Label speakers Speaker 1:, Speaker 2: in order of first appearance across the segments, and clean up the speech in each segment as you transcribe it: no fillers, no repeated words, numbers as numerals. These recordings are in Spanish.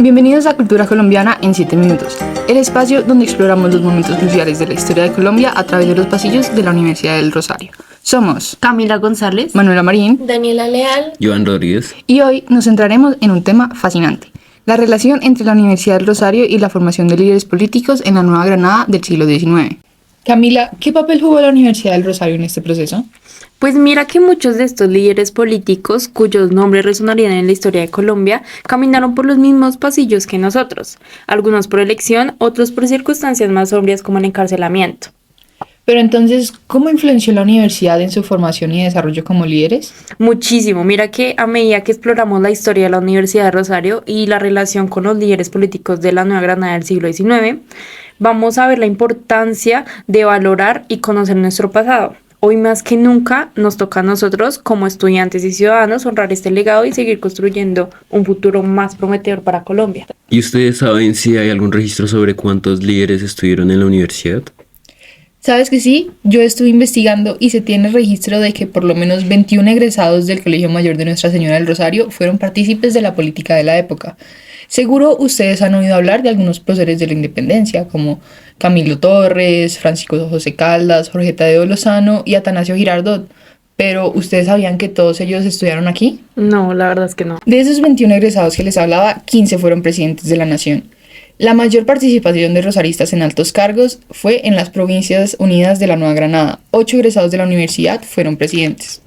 Speaker 1: Bienvenidos a Cultura Colombiana en 7 minutos, el espacio donde exploramos los momentos cruciales de la historia de Colombia a través de los pasillos de la Universidad del Rosario. Somos
Speaker 2: Camila González,
Speaker 1: Manuela Marín,
Speaker 3: Daniela Leal,
Speaker 4: Joan Rodríguez.
Speaker 1: Y hoy nos centraremos en un tema fascinante: la relación entre la Universidad del Rosario y la formación de líderes políticos en la Nueva Granada del siglo XIX. Camila, ¿qué papel jugó la Universidad del Rosario en este proceso?
Speaker 2: Pues mira que muchos de estos líderes políticos, cuyos nombres resonarían en la historia de Colombia, caminaron por los mismos pasillos que nosotros, algunos por elección, otros por circunstancias más sombrías como el encarcelamiento.
Speaker 1: Pero entonces, ¿cómo influenció la universidad en su formación y desarrollo como líderes?
Speaker 2: Muchísimo, mira que a medida que exploramos la historia de la Universidad de Rosario y la relación con los líderes políticos de la Nueva Granada del siglo XIX, vamos a ver la importancia de valorar y conocer nuestro pasado. Hoy más que nunca nos toca a nosotros, como estudiantes y ciudadanos, honrar este legado y seguir construyendo un futuro más prometedor para Colombia.
Speaker 4: ¿Y ustedes saben si hay algún registro sobre cuántos líderes estuvieron en la universidad?
Speaker 1: ¿Sabes que sí? Yo estuve investigando y se tiene registro de que por lo menos 21 egresados del Colegio Mayor de Nuestra Señora del Rosario fueron partícipes de la política de la época. Seguro ustedes han oído hablar de algunos próceres de la independencia, como Camilo Torres, Francisco José Caldas, Jorge Tadeo Lozano y Atanasio Girardot. Pero, ¿ustedes sabían que todos ellos estudiaron aquí?
Speaker 2: No, la verdad es que no.
Speaker 1: De esos 21 egresados que les hablaba, 15 fueron presidentes de la nación. La mayor participación de rosaristas en altos cargos fue en las Provincias Unidas de la Nueva Granada. 8 egresados de la universidad fueron presidentes.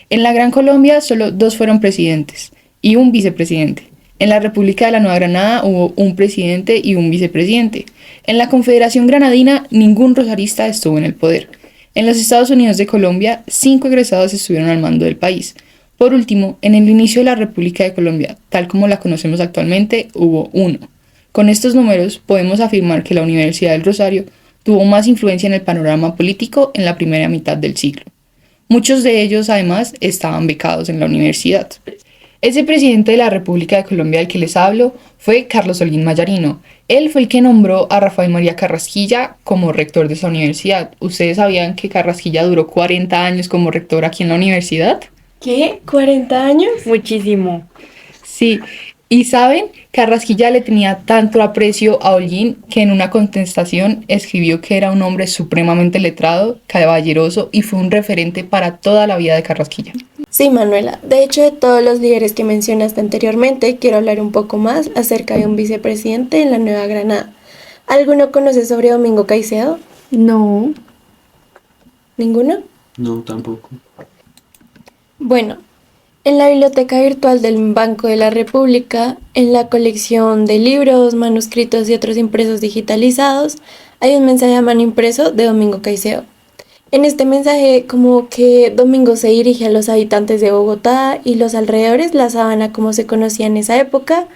Speaker 1: En la Gran Colombia, solo 2 fueron presidentes y un vicepresidente. En la República de la Nueva Granada hubo un presidente y un vicepresidente. En la Confederación Granadina, ningún rosarista estuvo en el poder. En los Estados Unidos de Colombia, 5 egresados estuvieron al mando del país. Por último, en el inicio de la República de Colombia, tal como la conocemos actualmente, hubo 1. Con estos números, podemos afirmar que la Universidad del Rosario tuvo más influencia en el panorama político en la primera mitad del siglo. Muchos de ellos, además, estaban becados en la universidad. Ese presidente de la República de Colombia del que les hablo fue Carlos Holguín Mayarino. Él fue el que nombró a Rafael María Carrasquilla como rector de esa universidad. ¿Ustedes sabían que Carrasquilla duró 40 años como rector aquí en la universidad?
Speaker 3: ¿Qué? ¿40 años?
Speaker 2: Muchísimo.
Speaker 1: Sí. Y saben, Carrasquilla le tenía tanto aprecio a Holguín que en una contestación escribió que era un hombre supremamente letrado, caballeroso y fue un referente para toda la vida de Carrasquilla.
Speaker 3: Sí, Manuela. De hecho, de todos los líderes que mencionaste anteriormente, quiero hablar un poco más acerca de un vicepresidente en la Nueva Granada. ¿Alguno conoce sobre Domingo Caicedo?
Speaker 2: No.
Speaker 3: ¿Ninguno?
Speaker 4: No, tampoco.
Speaker 3: Bueno, en la biblioteca virtual del Banco de la República, en la colección de libros, manuscritos y otros impresos digitalizados, hay un mensaje a mano impreso de Domingo Caicedo. En este mensaje, como que Domingo se dirige a los habitantes de Bogotá y los alrededores, la Sabana como se conocía en esa época,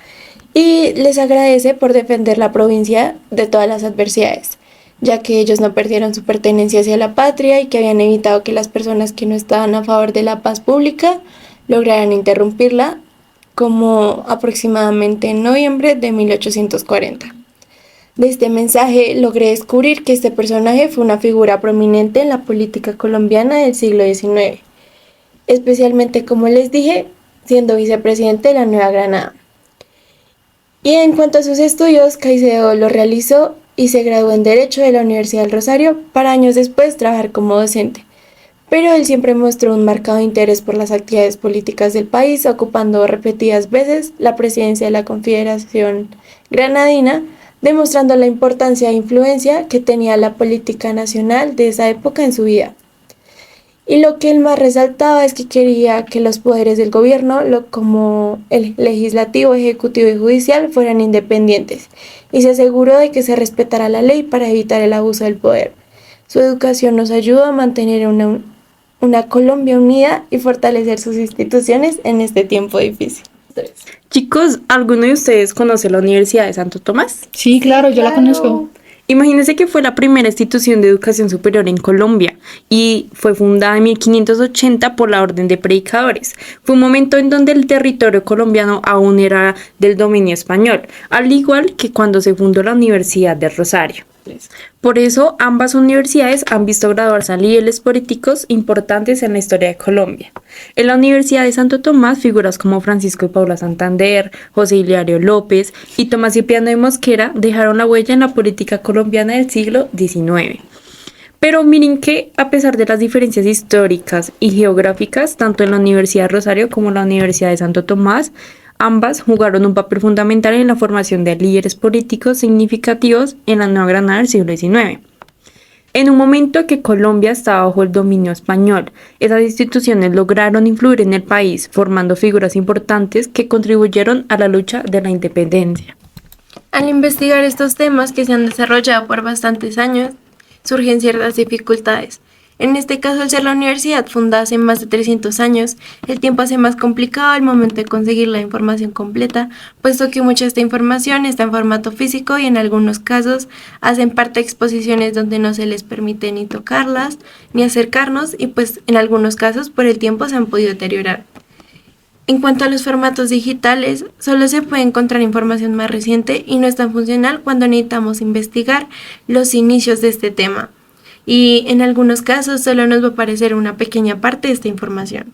Speaker 3: y les agradece por defender la provincia de todas las adversidades, ya que ellos no perdieron su pertenencia hacia la patria y que habían evitado que las personas que no estaban a favor de la paz pública lograran interrumpirla, como aproximadamente en noviembre de 1840. De este mensaje logré descubrir que este personaje fue una figura prominente en la política colombiana del siglo XIX, especialmente, como les dije, siendo vicepresidente de la Nueva Granada. Y en cuanto a sus estudios, Caicedo los realizó y se graduó en Derecho de la Universidad del Rosario para años después trabajar como docente. Pero él siempre mostró un marcado interés por las actividades políticas del país, ocupando repetidas veces la presidencia de la Confederación Granadina, demostrando la importancia e influencia que tenía la política nacional de esa época en su vida. Y lo que él más resaltaba es que quería que los poderes del gobierno, como el legislativo, ejecutivo y judicial, fueran independientes, y se aseguró de que se respetara la ley para evitar el abuso del poder. Su educación nos ayudó a mantener una Colombia unida y fortalecer sus instituciones en este tiempo difícil.
Speaker 2: Chicos, ¿alguno de ustedes conoce la Universidad de Santo Tomás?
Speaker 1: Sí, claro, yo la conozco.
Speaker 2: Imagínense que fue la primera institución de educación superior en Colombia y fue fundada en 1580 por la Orden de Predicadores. Fue un momento en donde el territorio colombiano aún era del dominio español, al igual que cuando se fundó la Universidad del Rosario. Por eso, ambas universidades han visto graduarse a líderes políticos importantes en la historia de Colombia. En la Universidad de Santo Tomás, figuras como Francisco y Paula Santander, José Hilario López y Tomás Cipriano de Mosquera dejaron la huella en la política colombiana del siglo XIX. Pero miren que, a pesar de las diferencias históricas y geográficas, tanto en la Universidad de Rosario como en la Universidad de Santo Tomás, ambas jugaron un papel fundamental en la formación de líderes políticos significativos en la Nueva Granada del siglo XIX. En un momento que Colombia estaba bajo el dominio español, esas instituciones lograron influir en el país, formando figuras importantes que contribuyeron a la lucha de la independencia.
Speaker 3: Al investigar estos temas que se han desarrollado por bastantes años, surgen ciertas dificultades. En este caso, al ser la universidad fundada hace más de 300 años, el tiempo hace más complicado el momento de conseguir la información completa, puesto que mucha de esta información está en formato físico y en algunos casos hacen parte de exposiciones donde no se les permite ni tocarlas ni acercarnos y pues en algunos casos por el tiempo se han podido deteriorar. En cuanto a los formatos digitales, solo se puede encontrar información más reciente y no es tan funcional cuando necesitamos investigar los inicios de este tema. Y en algunos casos solo nos va a aparecer una pequeña parte de esta información.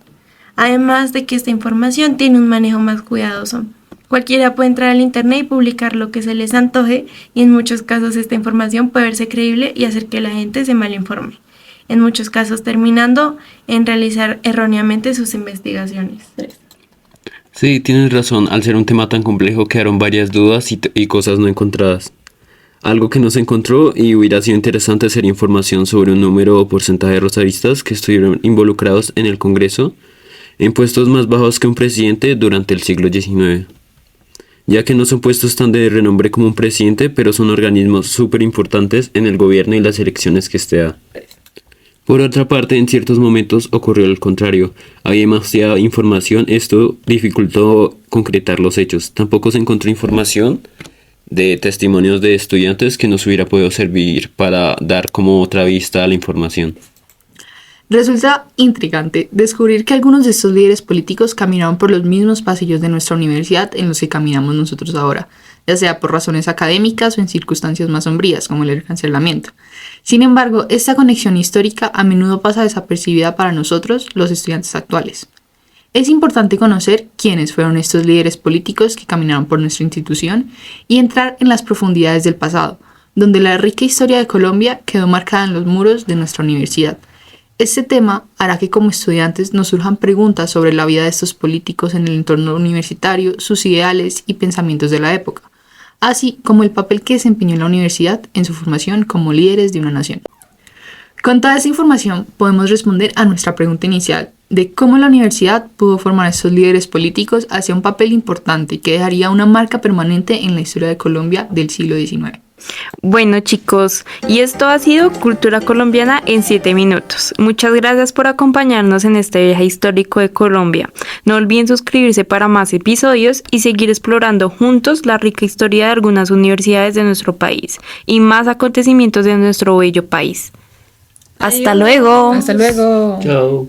Speaker 3: Además de que esta información tiene un manejo más cuidadoso. Cualquiera puede entrar al internet y publicar lo que se les antoje y en muchos casos esta información puede verse creíble y hacer que la gente se malinforme. En muchos casos terminando en realizar erróneamente sus investigaciones.
Speaker 4: Sí, tienes razón, al ser un tema tan complejo quedaron varias dudas y cosas no encontradas. Algo que no se encontró y hubiera sido interesante hacer información sobre un número o porcentaje de rosaristas que estuvieron involucrados en el Congreso en puestos más bajos que un presidente durante el siglo XIX, ya que no son puestos tan de renombre como un presidente, pero son organismos súper importantes en el gobierno y las elecciones que éste da. Por otra parte, en ciertos momentos ocurrió lo contrario. Había demasiada información, esto dificultó concretar los hechos. Tampoco se encontró información de testimonios de estudiantes que nos hubiera podido servir para dar como otra vista a la información.
Speaker 1: Resulta intrigante descubrir que algunos de estos líderes políticos caminaron por los mismos pasillos de nuestra universidad en los que caminamos nosotros ahora, ya sea por razones académicas o en circunstancias más sombrías, como el encarcelamiento. Sin embargo, esta conexión histórica a menudo pasa desapercibida para nosotros, los estudiantes actuales. Es importante conocer quiénes fueron estos líderes políticos que caminaron por nuestra institución y entrar en las profundidades del pasado, donde la rica historia de Colombia quedó marcada en los muros de nuestra universidad. Este tema hará que como estudiantes nos surjan preguntas sobre la vida de estos políticos en el entorno universitario, sus ideales y pensamientos de la época, así como el papel que desempeñó la universidad en su formación como líderes de una nación. Con toda esta información podemos responder a nuestra pregunta inicial de cómo la universidad pudo formar a estos líderes políticos hacia un papel importante que dejaría una marca permanente en la historia de Colombia del siglo XIX.
Speaker 2: Bueno chicos, y esto ha sido Cultura Colombiana en 7 minutos. Muchas gracias por acompañarnos en este viaje histórico de Colombia. No olviden suscribirse para más episodios y seguir explorando juntos la rica historia de algunas universidades de nuestro país y más acontecimientos de nuestro bello país. ¡Hasta luego!
Speaker 1: Hasta luego.
Speaker 4: Chao.